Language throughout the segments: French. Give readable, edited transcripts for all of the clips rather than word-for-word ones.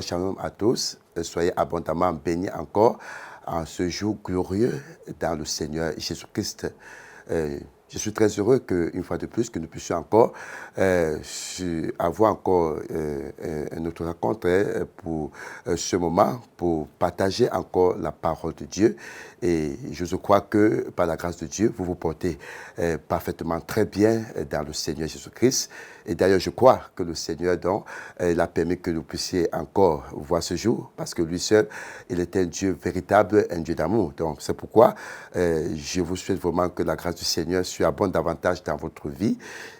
Shalom à tous. Soyez abondamment bénis encore en ce jour glorieux dans le Seigneur Jésus-Christ. Je suis très heureux qu'une fois de plus, que nous puissions encore avoir encore notre rencontre pour ce moment, pour partager encore la parole de Dieu. Et je crois que par la grâce de Dieu, vous vous portez parfaitement très bien dans le Seigneur Jésus-Christ. Et d'ailleurs, je crois que le Seigneur donc, il a permis que nous puissions encore voir ce jour, parce que lui seul, il est un Dieu véritable, un Dieu d'amour. Donc, c'est pourquoi je vous souhaite vraiment que la grâce du Seigneur surabonde davantage dans votre vie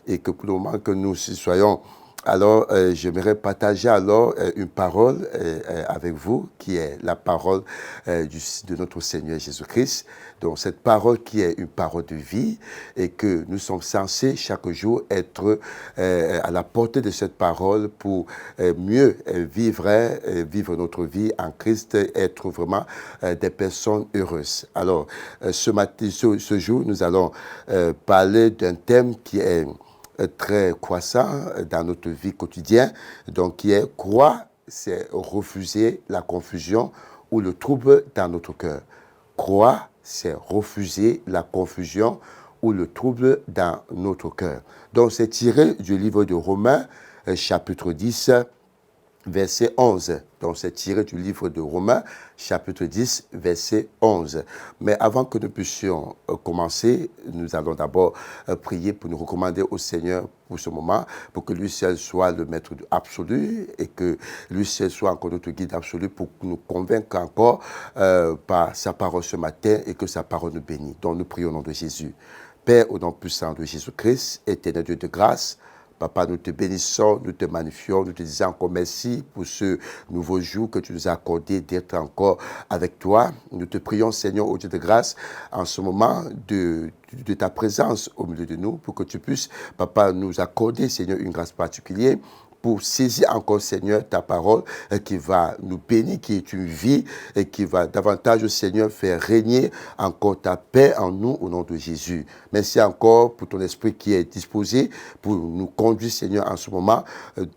et que pour le moment que nous soyons. Alors, j'aimerais partager alors une parole avec vous, qui est la parole de notre Seigneur Jésus-Christ. Donc, cette parole qui est une parole de vie et que nous sommes censés chaque jour être à la portée de cette parole pour mieux vivre notre vie en Christ, être vraiment des personnes heureuses. Alors, ce jour, nous allons parler d'un thème qui est très croissant dans notre vie quotidienne, donc qui est croire, c'est refuser la confusion ou le trouble dans notre cœur. Croire, c'est refuser la confusion ou le trouble dans notre cœur. Donc c'est tiré du livre de Romains, chapitre 10, verset 11. Donc, c'est tiré du livre de Romains, chapitre 10, verset 11. Mais avant que nous puissions commencer, nous allons d'abord prier pour nous recommander au Seigneur pour ce moment, pour que lui seul soit le maître absolu et que lui seul soit encore notre guide absolu pour nous convaincre encore par sa parole ce matin et que sa parole nous bénisse. Donc, nous prions au nom de Jésus. Père, au nom puissant de Jésus-Christ, éternel Dieu de grâce, Papa, nous te bénissons, nous te magnifions, nous te disons encore merci pour ce nouveau jour que tu nous as accordé d'être encore avec toi. Nous te prions, Seigneur, au Dieu de grâce, en ce moment de ta présence au milieu de nous, pour que tu puisses, Papa, nous accorder, Seigneur, une grâce particulière, pour saisir encore, Seigneur, ta parole qui va nous bénir, qui est une vie et qui va davantage, Seigneur, faire régner encore ta paix en nous au nom de Jésus. Merci encore pour ton esprit qui est disposé pour nous conduire, Seigneur, en ce moment,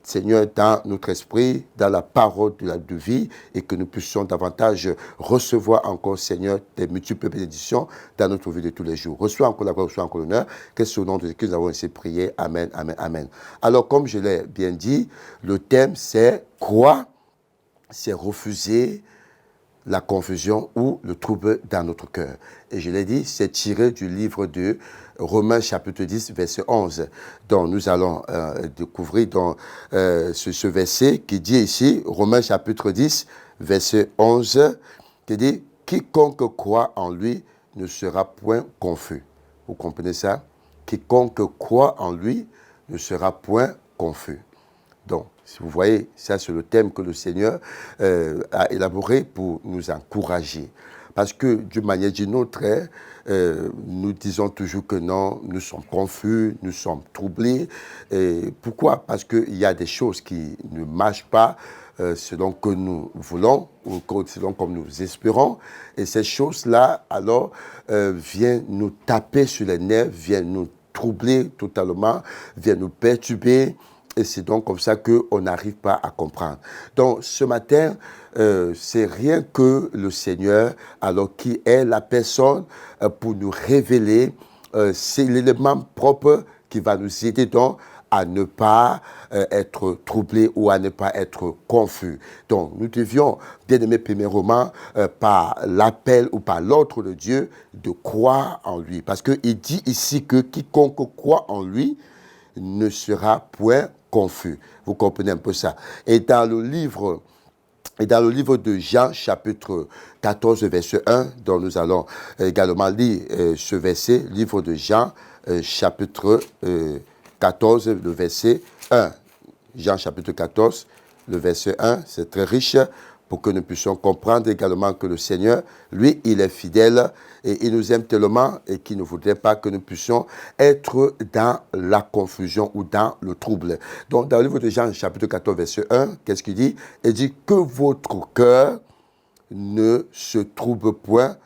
Seigneur, dans notre esprit, dans la parole de vie et que nous puissions davantage recevoir encore, Seigneur, tes multiples bénédictions dans notre vie de tous les jours. Reçois encore la gloire, reçois encore l'honneur. Que c'est au nom de Jésus que nous avons essayé de prier. Amen, amen, amen. Alors, comme je l'ai bien dit, le thème, c'est croire, c'est refuser la confusion ou le trouble dans notre cœur. Et je l'ai dit, c'est tiré du livre de Romains chapitre 10, verset 11. Donc, nous allons découvrir dans ce verset qui dit ici, Romains chapitre 10, verset 11, qui dit « Quiconque croit en lui ne sera point confus. » Vous comprenez ça? Quiconque croit en lui ne sera point confus. Donc, si vous voyez, ça c'est le thème que le Seigneur a élaboré pour nous encourager. Parce que d'une manière ou d'une autre, nous disons toujours que non, nous sommes confus, nous sommes troublés. Et pourquoi? Parce qu'il y a des choses qui ne marchent pas selon que nous voulons ou selon comme nous espérons. Et ces choses-là, alors, viennent nous taper sur les nerfs, viennent nous troubler totalement, viennent nous perturber. Et c'est donc comme ça qu'on n'arrive pas à comprendre. Donc, ce matin, c'est rien que le Seigneur, alors qui est la personne pour nous révéler, c'est l'élément propre qui va nous aider donc à ne pas être troublés ou à ne pas être confus. Donc, nous devions, bien aimé premièrement, par l'appel ou par l'ordre de Dieu, de croire en lui. Parce qu'il dit ici que quiconque croit en lui ne sera point confus. Vous comprenez un peu ça. Et dans le livre de Jean, chapitre 14, verset 1, dont nous allons également lire ce verset, livre de Jean, chapitre 14, le verset 1. Jean, chapitre 14, le verset 1, c'est très riche pour que nous puissions comprendre également que le Seigneur, lui, il est fidèle et il nous aime tellement et qu'il ne voudrait pas que nous puissions être dans la confusion ou dans le trouble. Donc, dans le livre de Jean, chapitre 14, verset 1, qu'est-ce qu'il dit? Il dit que votre cœur ne se trouble point,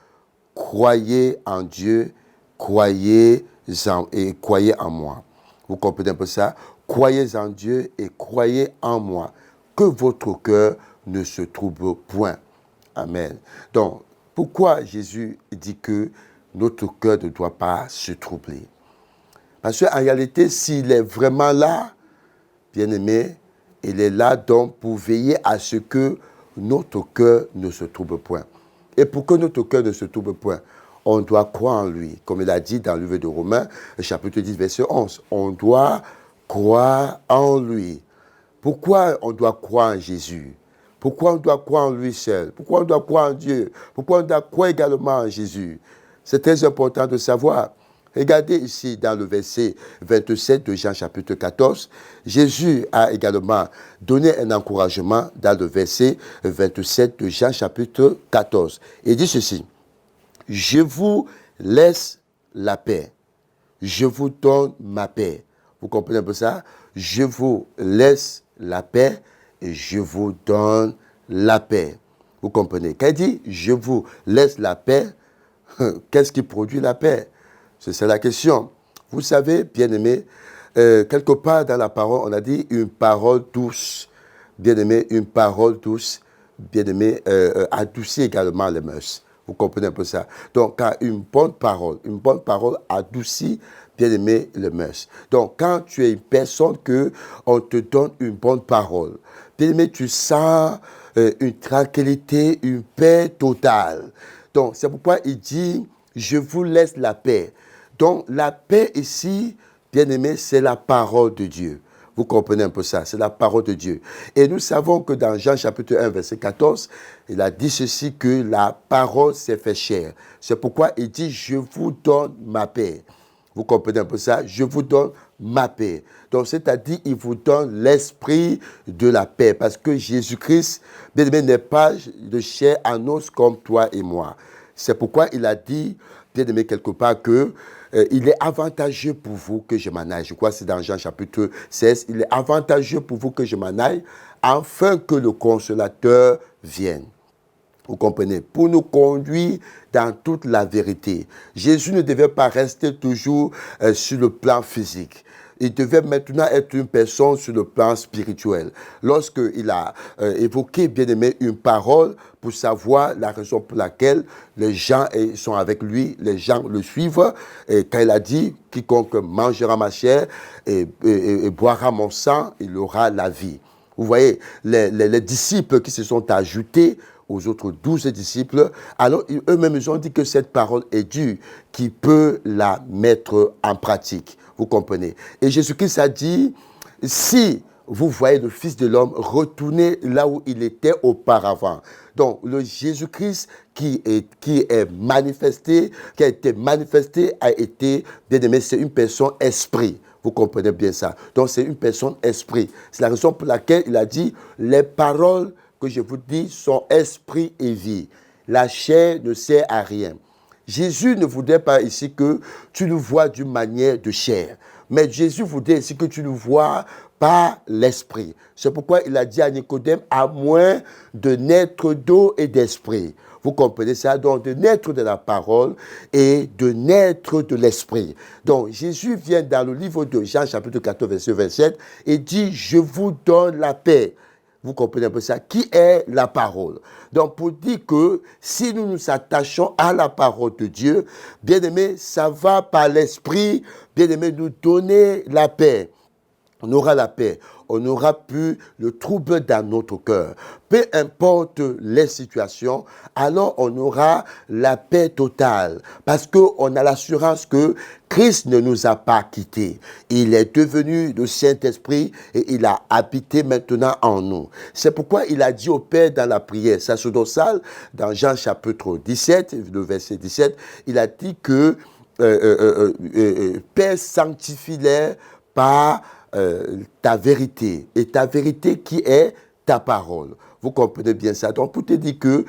croyez en Dieu, croyez en moi. Vous comprenez un peu ça? Croyez en Dieu et croyez en moi. Que votre cœur ne se trouble point. Amen. Donc, pourquoi Jésus dit que notre cœur ne doit pas se troubler? Parce qu'en réalité, s'il est vraiment là, bien-aimé, il est là donc pour veiller à ce que notre cœur ne se trouble point. Et pour que notre cœur ne se trouble point, on doit croire en lui. Comme il a dit dans le livre de Romains, chapitre 10, verset 11. On doit croire en lui. Pourquoi on doit croire en Jésus? Pourquoi on doit croire en lui seul? Pourquoi on doit croire en Dieu? Pourquoi on doit croire également en Jésus? C'est très important de savoir. Regardez ici dans le verset 27 de Jean chapitre 14. Jésus a également donné un encouragement dans le verset 27 de Jean chapitre 14. Il dit ceci. Je vous laisse la paix. Je vous donne ma paix. Vous comprenez un peu ça? Je vous laisse la paix et je vous donne la paix. Vous comprenez? Quand il dit je vous laisse la paix, qu'est-ce qui produit la paix? C'est la question. Vous savez, bien-aimé, quelque part dans la parole, on a dit une parole douce. Bien-aimé, une parole douce, bien-aimé, adoucit également les mœurs. Vous comprenez un peu ça? Donc, quand une bonne parole adoucit, bien-aimé, les mœurs. Donc, quand tu es une personne que on te donne une bonne parole, bien-aimé, tu sens une tranquillité, une paix totale. Donc, c'est pourquoi il dit, je vous laisse la paix. Donc, la paix ici, bien-aimé, c'est la parole de Dieu. Vous comprenez un peu ça, c'est la parole de Dieu. Et nous savons que dans Jean chapitre 1, verset 14, il a dit ceci, que la parole s'est fait chair. C'est pourquoi il dit, je vous donne ma paix. Vous comprenez un peu ça? Je vous donne ma paix. Donc, c'est-à-dire, il vous donne l'esprit de la paix. Parce que Jésus-Christ, bien-aimé, n'est pas de chair en os comme toi et moi. C'est pourquoi il a dit, bien-aimé, quelque part, que il est avantageux pour vous que je m'en aille. Je crois que c'est dans Jean chapitre 16. Il est avantageux pour vous que je m'en aille, afin que le consolateur vienne. Vous comprenez? Pour nous conduire dans toute la vérité. Jésus ne devait pas rester toujours sur le plan physique. Il devait maintenant être une personne sur le plan spirituel. Lorsqu'il a évoqué, bien aimé, une parole pour savoir la raison pour laquelle les gens sont avec lui, les gens le suivent, et quand il a dit, quiconque mangera ma chair et boira mon sang, il aura la vie. Vous voyez, les disciples qui se sont ajoutés aux autres 12 disciples, alors eux-mêmes ils ont dit que cette parole est due, qui peut la mettre en pratique. Vous comprenez? Et Jésus-Christ a dit, si vous voyez le Fils de l'homme, retournez là où il était auparavant. Donc, le Jésus-Christ qui est manifesté, qui a été manifesté, a été, bien aimé, c'est une personne esprit. Vous comprenez bien ça. Donc, c'est une personne esprit. C'est la raison pour laquelle il a dit, les paroles que je vous dis sont esprit et vie. La chair ne sert à rien. Jésus ne voudrait pas ici que tu le vois d'une manière de chair. Mais Jésus voudrait ici que tu le vois par l'esprit. C'est pourquoi il a dit à Nicodème, à moins de naître d'eau et d'esprit. Vous comprenez ça? Donc, de naître de la parole et de naître de l'esprit. Donc, Jésus vient dans le livre de Jean, chapitre 14, verset 27, et dit, je vous donne la paix. Vous comprenez un peu ça? Qui est la parole? Donc, pour dire que si nous nous attachons à la parole de Dieu, bien aimé, ça va par l'esprit, bien aimé, nous donner la paix. On aura la paix, on n'aura plus le trouble dans notre cœur. Peu importe les situations, alors on aura la paix totale. Parce qu'on a l'assurance que Christ ne nous a pas quittés. Il est devenu le Saint-Esprit et il a habité maintenant en nous. C'est pourquoi il a dit au Père dans la prière sacerdotale, dans Jean chapitre 17, le verset 17, il a dit que Père, sanctifie-les par ta vérité, et ta vérité qui est ta parole. Vous comprenez bien ça. Donc, pour te dire que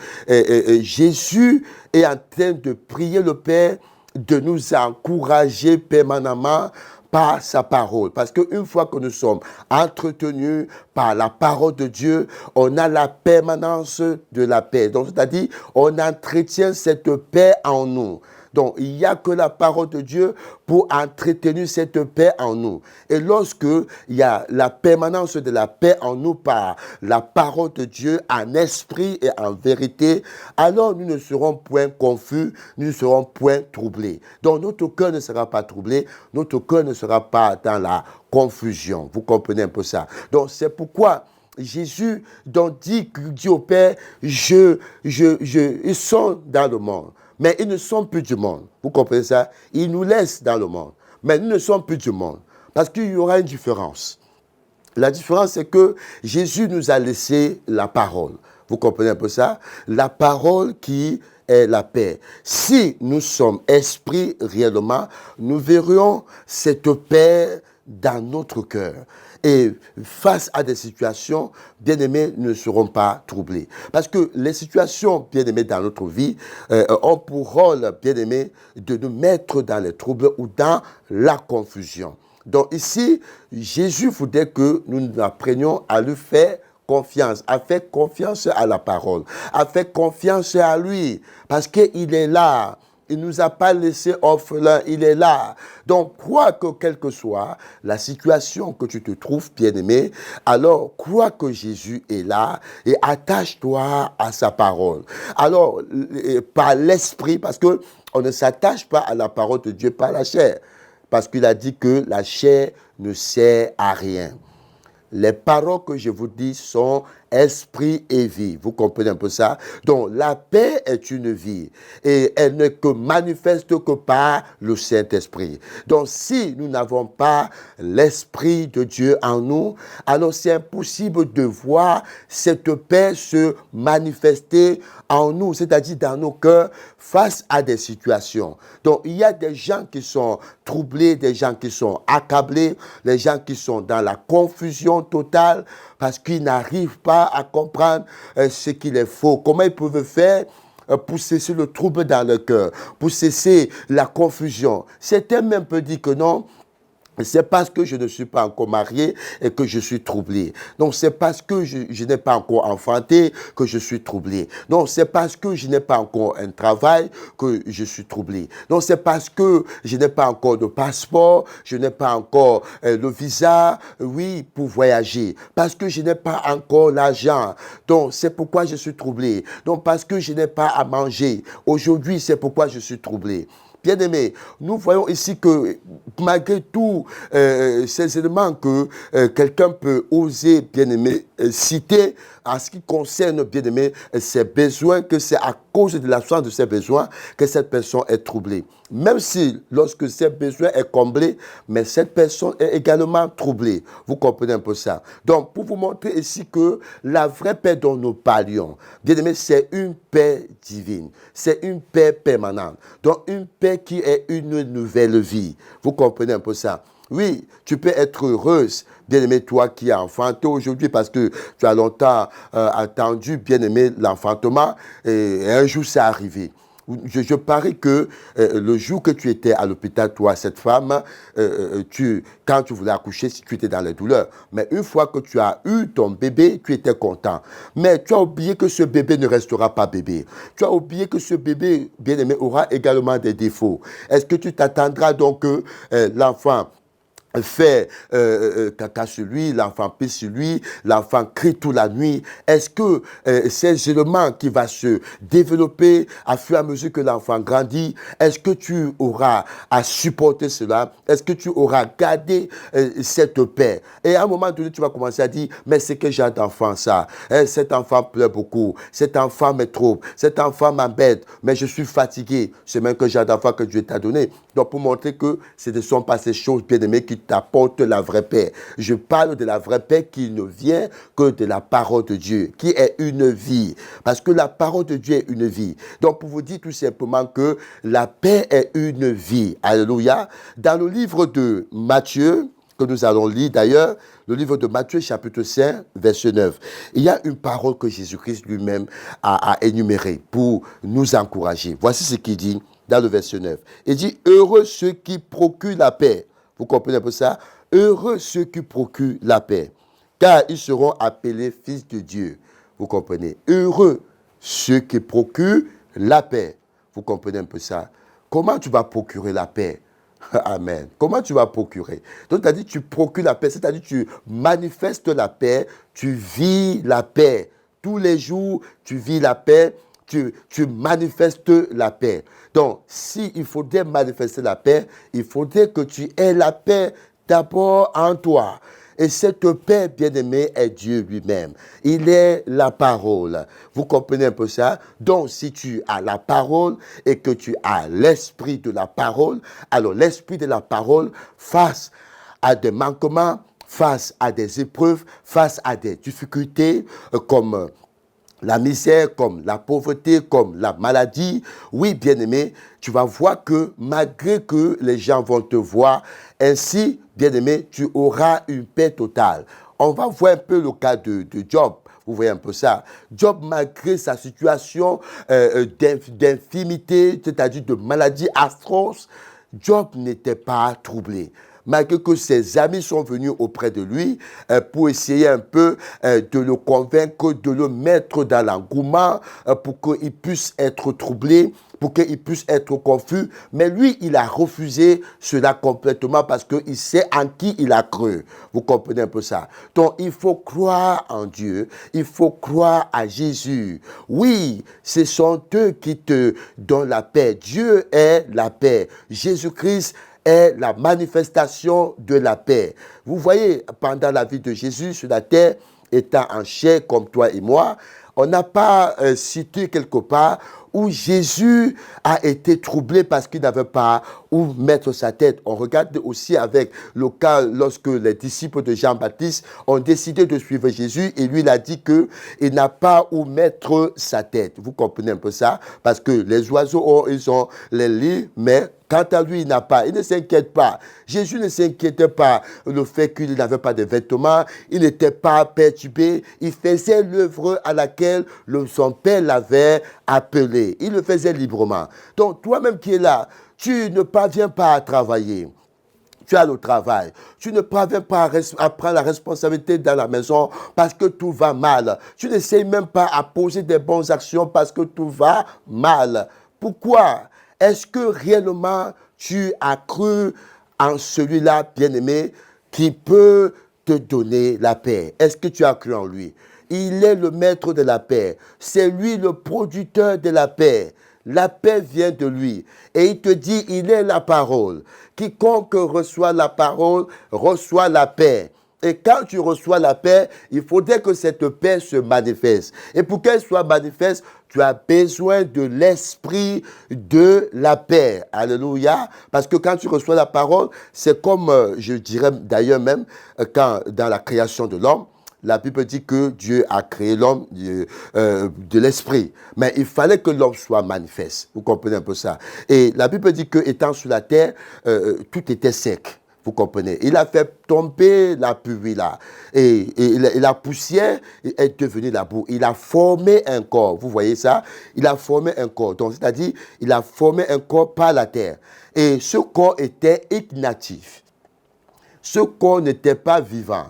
Jésus est en train de prier le Père de nous encourager permanemment par sa parole. Parce qu'une fois que nous sommes entretenus par la parole de Dieu, on a la permanence de la paix. Donc, c'est-à-dire, on entretient cette paix en nous. Donc, il n'y a que la parole de Dieu pour entretenir cette paix en nous. Et lorsque il y a la permanence de la paix en nous par la parole de Dieu en esprit et en vérité, alors nous ne serons point confus, nous ne serons point troublés. Donc, notre cœur ne sera pas troublé, notre cœur ne sera pas dans la confusion. Vous comprenez un peu ça? Donc, c'est pourquoi Jésus dit au Père, ils sont dans le monde, mais ils ne sont plus du monde. Vous comprenez ça? Ils nous laissent dans le monde, mais nous ne sommes plus du monde. Parce qu'il y aura une différence. La différence, c'est que Jésus nous a laissé la parole. Vous comprenez un peu ça? La parole qui est la paix. Si nous sommes esprits réellement, nous verrions cette paix dans notre cœur. Et face à des situations, bien-aimés, ne seront pas troublés. Parce que les situations, bien-aimés, dans notre vie, ont pour rôle, bien-aimés, de nous mettre dans les troubles ou dans la confusion. Donc ici, Jésus voudrait que nous apprenions à lui faire confiance, à faire confiance à la parole, à faire confiance à lui, parce qu'il est là. Il ne nous a pas laissé orphelins, il est là. Donc, crois que quelle que soit la situation que tu te trouves, bien-aimé, alors crois que Jésus est là et attache-toi à sa parole. Alors, par l'esprit, parce que on ne s'attache pas à la parole de Dieu par la chair, parce qu'il a dit que la chair ne sert à rien. Les paroles que je vous dis sont esprit et vie. Vous comprenez un peu ça? Donc, la paix est une vie et elle ne que manifeste que par le Saint-Esprit. Donc, si nous n'avons pas l'Esprit de Dieu en nous, alors c'est impossible de voir cette paix se manifester en nous, c'est-à-dire dans nos cœurs, face à des situations. Donc, il y a des gens qui sont troublés, des gens qui sont accablés, des gens qui sont dans la confusion totale parce qu'ils n'arrivent pas à comprendre ce qu'il est faux. Comment ils peuvent faire pour cesser le trouble dans le cœur, pour cesser la confusion. Certains même peuvent dire que non, c'est parce que je ne suis pas encore marié et que je suis troublé. Donc, c'est parce que je n'ai pas encore enfanté que je suis troublé. Donc, c'est parce que je n'ai pas encore un travail que je suis troublé. Donc, c'est parce que je n'ai pas encore de passeport, je n'ai pas encore le visa, oui, pour voyager. Parce que je n'ai pas encore l'argent. Donc, c'est pourquoi je suis troublé. Donc, parce que je n'ai pas à manger. Aujourd'hui, c'est pourquoi je suis troublé. Bien-aimés, nous voyons ici que malgré tous ces éléments que quelqu'un peut oser, bien-aimé, citer en ce qui concerne, bien-aimé, ses besoins, que c'est à cause de l'absence de ses besoins que cette personne est troublée. Même si, lorsque ses besoins est comblé, mais cette personne est également troublée. Vous comprenez un peu ça? Donc, pour vous montrer ici que la vraie paix dont nous parlions, bien-aimé, c'est une paix divine. C'est une paix permanente. Donc, une paix qui est une nouvelle vie. Vous comprenez un peu ça? Oui, tu peux être heureuse, bien-aimé, toi qui as enfanté aujourd'hui parce que tu as longtemps attendu, bien-aimé, l'enfantement et un jour c'est arrivé. Je parie que le jour que tu étais à l'hôpital, toi, cette femme, quand tu voulais accoucher, si tu étais dans les douleurs. Mais une fois que tu as eu ton bébé, tu étais content. Mais tu as oublié que ce bébé ne restera pas bébé. Tu as oublié que ce bébé, bien-aimé, aura également des défauts. Est-ce que tu t'attendras donc que l'enfant fait caca sur lui, l'enfant pisse sur lui, l'enfant crie toute la nuit. Est-ce que ces éléments qui vont se développer à fur et à mesure que l'enfant grandit, est-ce que tu auras à supporter cela? Est-ce que tu auras gardé cette paix? Et à un moment donné, tu vas commencer à dire, mais c'est que j'ai d'enfant ça. Cet enfant pleure beaucoup. Cet enfant me trouble. Cet enfant m'embête. Mais je suis fatigué. C'est même que j'ai d'enfant que Dieu t'a donné. Donc, pour montrer que ce ne sont pas ces choses, bien-aimées, qui t'apportent la vraie paix. Je parle de la vraie paix qui ne vient que de la parole de Dieu, qui est une vie. Parce que la parole de Dieu est une vie. Donc, pour vous dire tout simplement que la paix est une vie. Alléluia. Dans le livre de Matthieu, que nous allons lire d'ailleurs, le livre de Matthieu, chapitre 5, verset 9. Il y a une parole que Jésus-Christ lui-même a énumérée pour nous encourager. Voici ce qu'il dit dans le verset 9. Il dit, heureux ceux qui procurent la paix. Vous comprenez un peu ça? Heureux ceux qui procurent la paix, car ils seront appelés fils de Dieu. Vous comprenez? Heureux ceux qui procurent la paix. Vous comprenez un peu ça? comment tu vas procurer la paix? Amen. Comment tu vas procurer? Donc, tu as dit, tu procures la paix, c'est-à-dire tu manifestes la paix, tu vis la paix. Tous les jours, tu vis la paix, tu manifestes la paix. Donc, s'il faudrait manifester la paix, il faudrait que tu aies la paix d'abord en toi. Et cette paix, bien-aimé, est Dieu lui-même. Il est la parole. Vous comprenez un peu ça? Donc, si tu as la parole et que tu as l'esprit de la parole, alors l'esprit de la parole, face à des manquements, face à des épreuves, face à des difficultés, comme la misère, comme la pauvreté, comme la maladie, oui, bien-aimé, tu vas voir que malgré que les gens vont te voir ainsi, bien-aimé, tu auras une paix totale. On va voir un peu le cas de Job. Vous voyez un peu ça. Job, malgré sa situation d'infimité, c'est-à-dire de maladie atroce, Job n'était pas troublé. Malgré que ses amis sont venus auprès de lui pour essayer un peu de le convaincre, de le mettre dans l'engouement pour qu'il puisse être troublé, pour qu'il puisse être confus. Mais lui, il a refusé cela complètement parce qu'il sait en qui il a cru. Vous comprenez un peu ça? Donc, il faut croire en Dieu. Il faut croire à Jésus. Oui, ce sont eux qui te donnent la paix. Dieu est la paix. Jésus-Christ est la manifestation de la paix. Vous voyez, pendant la vie de Jésus sur la terre, étant en chair comme toi et moi, on n'a pas cité quelque part où Jésus a été troublé parce qu'il n'avait pas où mettre sa tête. On regarde aussi avec le cas lorsque les disciples de Jean-Baptiste ont décidé de suivre Jésus et lui il a dit qu'il n'a pas où mettre sa tête. Vous comprenez un peu ça? Parce que les oiseaux, ils ont les lits, mais quant à lui, il n'a pas. Il ne s'inquiète pas. Jésus ne s'inquiétait pas le fait qu'il n'avait pas de vêtements. Il n'était pas perturbé. Il faisait l'œuvre à laquelle son père l'avait appelé. Il le faisait librement. Donc, toi-même qui es là, tu ne parviens pas à travailler. Tu as le travail. Tu ne parviens pas à prendre la responsabilité dans la maison parce que tout va mal. Tu n'essayes même pas à poser des bonnes actions parce que tout va mal. Pourquoi? Est-ce que réellement tu as cru en celui-là, bien-aimé, qui peut te donner la paix? Est-ce que tu as cru en lui? Il est le maître de la paix. C'est lui le producteur de la paix. La paix vient de lui. Et il te dit, il est la parole. Quiconque reçoit la parole reçoit la paix. Et quand tu reçois la paix, il faudrait que cette paix se manifeste. Et pour qu'elle soit manifeste, tu as besoin de l'esprit de la paix. Alléluia. Parce que quand tu reçois la parole, c'est comme, je dirais d'ailleurs même, quand dans la création de l'homme, la Bible dit que Dieu a créé l'homme de l'esprit. Mais il fallait que l'homme soit manifeste. Vous comprenez un peu ça? Et la Bible dit que étant sur la terre, tout était sec. Vous comprenez? Il a fait tomber la pluie là. Et la poussière est devenue la boue. Il a formé un corps. Vous voyez ça? Il a formé un corps. Donc, c'est-à-dire, il a formé un corps par la terre. Et ce corps était inactif. Ce corps n'était pas vivant.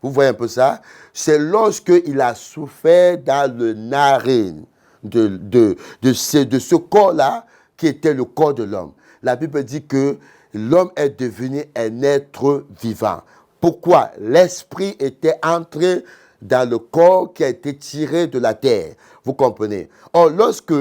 Vous voyez un peu ça? C'est lorsqu'il a souffert dans le narine de ce corps-là, qui était le corps de l'homme. La Bible dit que l'homme est devenu un être vivant. Pourquoi? L'esprit était entré dans le corps qui a été tiré de la terre. Vous comprenez? Or, lorsque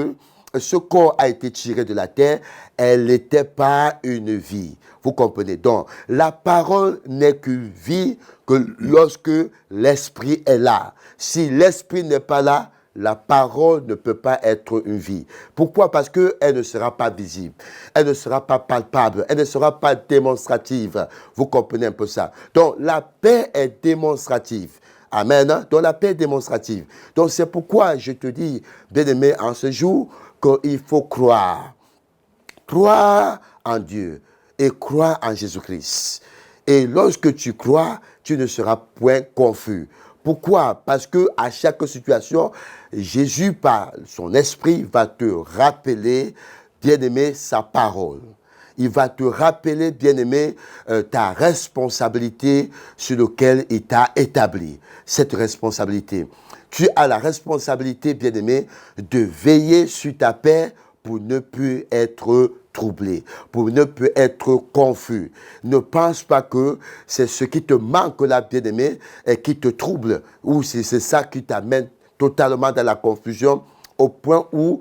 ce corps a été tiré de la terre, elle n'était pas une vie. Vous comprenez? Donc, la parole n'est qu'une vie que lorsque l'esprit est là. Si l'esprit n'est pas là, la parole ne peut pas être une vie. Pourquoi? Parce qu'elle ne sera pas visible. Elle ne sera pas palpable. Elle ne sera pas démonstrative. Vous comprenez un peu ça? Donc, la paix est démonstrative. Amen. Donc, la paix est démonstrative. Donc, c'est pourquoi je te dis, bien-aimé, en ce jour, qu'il faut croire. Croire en Dieu et croire en Jésus-Christ. Et lorsque tu crois, tu ne seras point confus. Pourquoi? Parce que à chaque situation, Jésus, par son esprit, va te rappeler, bien-aimé, sa parole. Il va te rappeler, bien-aimé, ta responsabilité sur laquelle il t'a établi. Cette responsabilité. Tu as la responsabilité, bien-aimé, de veiller sur ta paix pour ne plus être troublé, pour ne pas être confus. Ne pense pas que c'est ce qui te manque là, bien-aimé, et qui te trouble, ou c'est ça qui t'amène totalement dans la confusion, au point où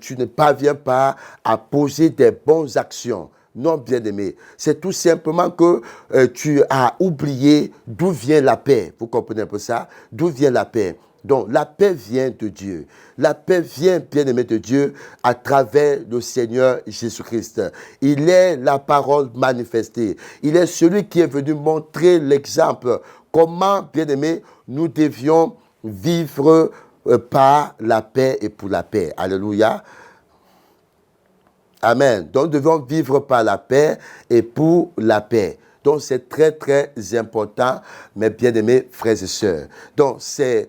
tu ne parviens pas à poser des bonnes actions. Non, bien-aimé, c'est tout simplement que tu as oublié d'où vient la paix. Vous comprenez un peu ça? D'où vient la paix? Donc, la paix vient de Dieu. La paix vient, bien-aimé, de Dieu à travers le Seigneur Jésus-Christ. Il est la parole manifestée. Il est celui qui est venu montrer l'exemple. Comment, bien-aimé, nous devions vivre par la paix et pour la paix. Alléluia. Amen. Donc, nous devons vivre par la paix et pour la paix. Donc, c'est très, très important, mes bien-aimés frères et sœurs. Donc, c'est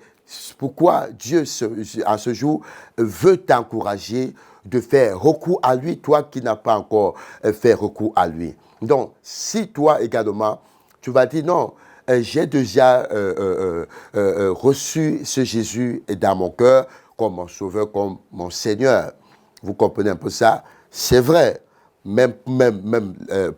pourquoi Dieu, à ce jour, veut t'encourager de faire recours à lui, toi qui n'as pas encore fait recours à lui. Donc, si toi également, tu vas dire non, j'ai déjà reçu ce Jésus dans mon cœur comme mon sauveur, comme mon Seigneur. Vous comprenez un peu ça? C'est vrai. Même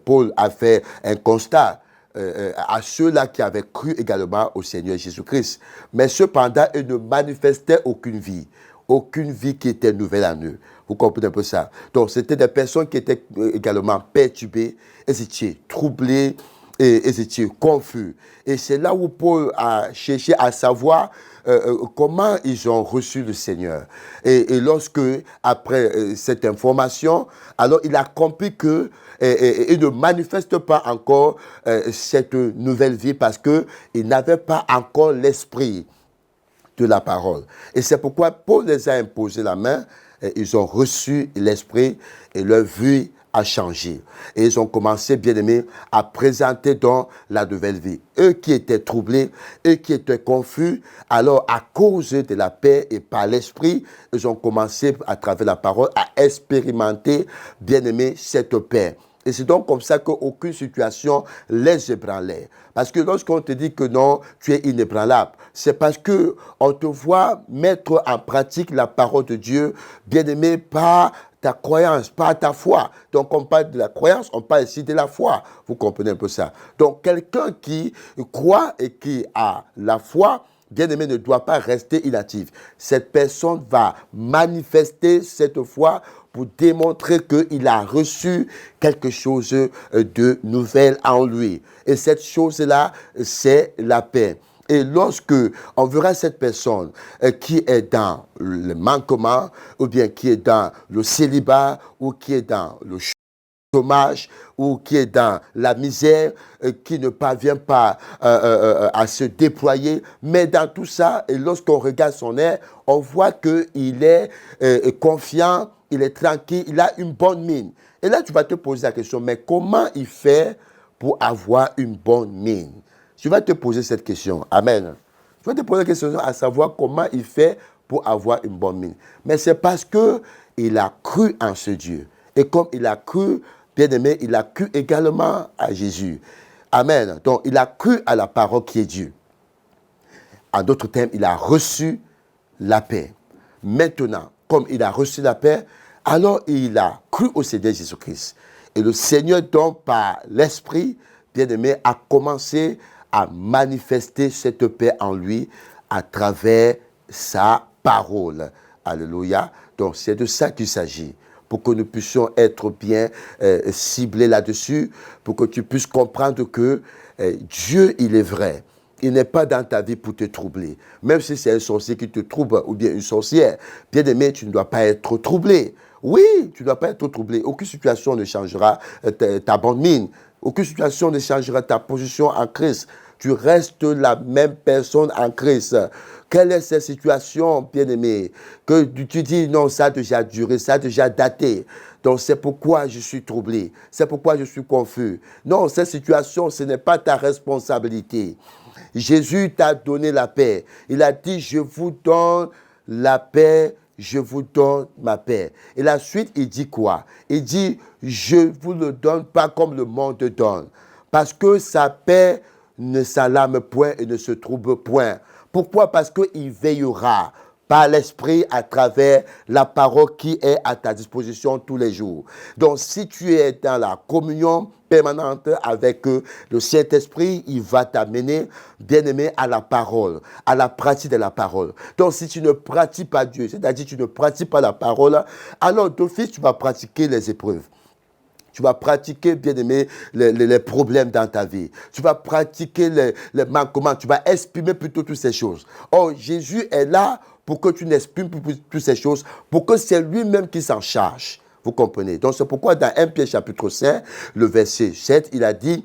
Paul a fait un constat à ceux-là qui avaient cru également au Seigneur Jésus-Christ. Mais cependant, ils ne manifestaient aucune vie qui était nouvelle en eux. Vous comprenez un peu ça? Donc, c'était des personnes qui étaient également perturbées, elles étaient troublées, et elles étaient confus. Et c'est là où Paul a cherché à savoir comment ils ont reçu le Seigneur. Et lorsque, après cette information, alors il a compris que il ne manifeste pas encore cette nouvelle vie parce qu'il n'avait pas encore l'esprit de la parole. Et c'est pourquoi Paul les a imposé la main, et ils ont reçu l'esprit et leur vie a changé. Et ils ont commencé, bien aimés, à présenter donc la nouvelle vie. Eux qui étaient troublés, eux qui étaient confus, alors à cause de la paix et par l'esprit, ils ont commencé à travers la parole à expérimenter, bien aimés, cette paix. Et c'est donc comme ça qu'aucune situation les ébranlait. Parce que lorsqu'on te dit que non, tu es inébranlable, c'est parce qu'on te voit mettre en pratique la parole de Dieu, bien aimé, par ta croyance, par ta foi. Donc on parle de la croyance, on parle ici de la foi. Vous comprenez un peu ça? Donc quelqu'un qui croit et qui a la foi, bien-aimé, ne doit pas rester inactif. Cette personne va manifester cette foi pour démontrer qu'il a reçu quelque chose de nouvel en lui. Et cette chose-là, c'est la paix. Et lorsque on verra cette personne qui est dans le manquement, ou bien qui est dans le célibat, ou qui est dans le chômage, ou qui est dans la misère, qui ne parvient pas à se déployer. Mais dans tout ça, et lorsqu'on regarde son air, on voit qu'il est confiant, il est tranquille, il a une bonne mine. Et là, tu vas te poser la question, mais comment il fait pour avoir une bonne mine? Tu vas te poser cette question. Amen. Tu vas te poser la question à savoir comment il fait pour avoir une bonne mine. Mais c'est parce qu'il a cru en ce Dieu. Et comme il a cru, bien aimé, il a cru également à Jésus. Amen. Donc, il a cru à la parole qui est Dieu. En d'autres termes, il a reçu la paix. Maintenant, comme il a reçu la paix, alors il a cru au Seigneur Jésus-Christ. Et le Seigneur, donc, par l'Esprit, bien aimé, a commencé à manifester cette paix en lui à travers sa parole. Alléluia. Donc, c'est de ça qu'il s'agit. Pour que nous puissions être bien ciblés là-dessus, pour que tu puisses comprendre que Dieu, il est vrai. Il n'est pas dans ta vie pour te troubler. Même si c'est un sorcier qui te trouble ou bien une sorcière, bien aimé, tu ne dois pas être troublé. Oui, tu ne dois pas être troublé. Aucune situation ne changera ta bonne mine. Aucune situation ne changera ta position en Christ. Tu restes la même personne en Christ. Quelle est cette situation, bien-aimé, que tu dis, non, ça a déjà duré, ça a déjà daté. Donc, c'est pourquoi je suis troublé. C'est pourquoi je suis confus. Non, cette situation, ce n'est pas ta responsabilité. Jésus t'a donné la paix. Il a dit, je vous donne la paix, je vous donne ma paix. Et la suite, il dit quoi? Il dit, je ne vous le donne pas comme le monde donne. Parce que sa paix ne s'alarme point et ne se trouble point. Pourquoi? Parce qu'il veillera par l'Esprit à travers la parole qui est à ta disposition tous les jours. Donc, si tu es dans la communion permanente avec le Saint-Esprit, il va t'amener, bien-aimé, à la parole, à la pratique de la parole. Donc, si tu ne pratiques pas Dieu, c'est-à-dire tu ne pratiques pas la parole, alors d'office, tu vas pratiquer les épreuves. Tu vas pratiquer, bien-aimé, les problèmes dans ta vie. Tu vas pratiquer les manquements. Tu vas exprimer plutôt toutes ces choses. Or, Jésus est là pour que tu n'exprimes plus toutes ces choses, pour que c'est lui-même qui s'en charge. Vous comprenez? Donc, c'est pourquoi dans 1 Pierre chapitre 5, le verset 7, il a dit,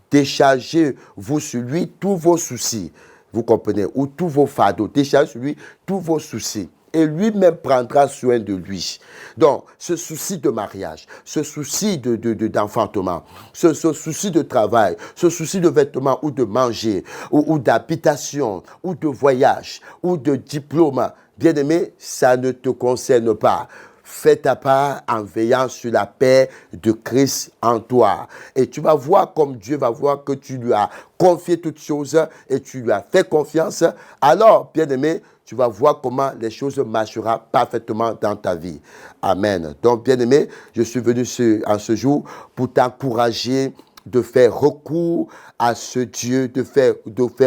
déchargez-vous sur lui tous vos soucis. Vous comprenez? Ou tous vos fardeaux. Déchargez sur lui tous vos soucis. Et lui-même prendra soin de lui. Donc, ce souci de mariage, ce souci d'enfantement, ce souci de travail, ce souci de vêtements ou de manger, ou d'habitation, ou de voyage, ou de diplôme, bien aimé, ça ne te concerne pas. Fais ta part en veillant sur la paix de Christ en toi. Et tu vas voir comme Dieu va voir que tu lui as confié toutes choses et tu lui as fait confiance. Alors, bien-aimé, tu vas voir comment les choses marcheront parfaitement dans ta vie. Amen. Donc, bien-aimé, je suis venu en ce jour pour t'encourager de faire recours à ce Dieu, de faire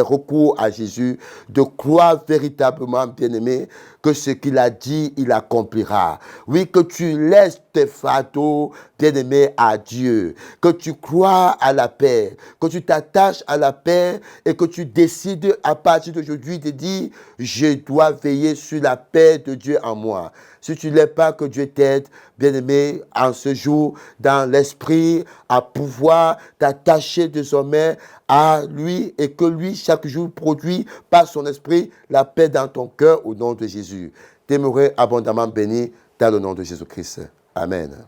recours à Jésus, de croire véritablement, bien-aimé, que ce qu'il a dit, il accomplira. Oui, que tu laisses tes fardeaux, bien-aimé, à Dieu, que tu crois à la paix, que tu t'attaches à la paix et que tu décides à partir d'aujourd'hui de dire, je dois veiller sur la paix de Dieu en moi. Si tu ne l'es pas, que Dieu t'aide, bien-aimé, en ce jour, dans l'esprit, à pouvoir t'attacher désormais à lui et que lui, chaque jour, produit par son esprit la paix dans ton cœur au nom de Jésus. T'aimerais abondamment béni dans le nom de Jésus-Christ. Amen.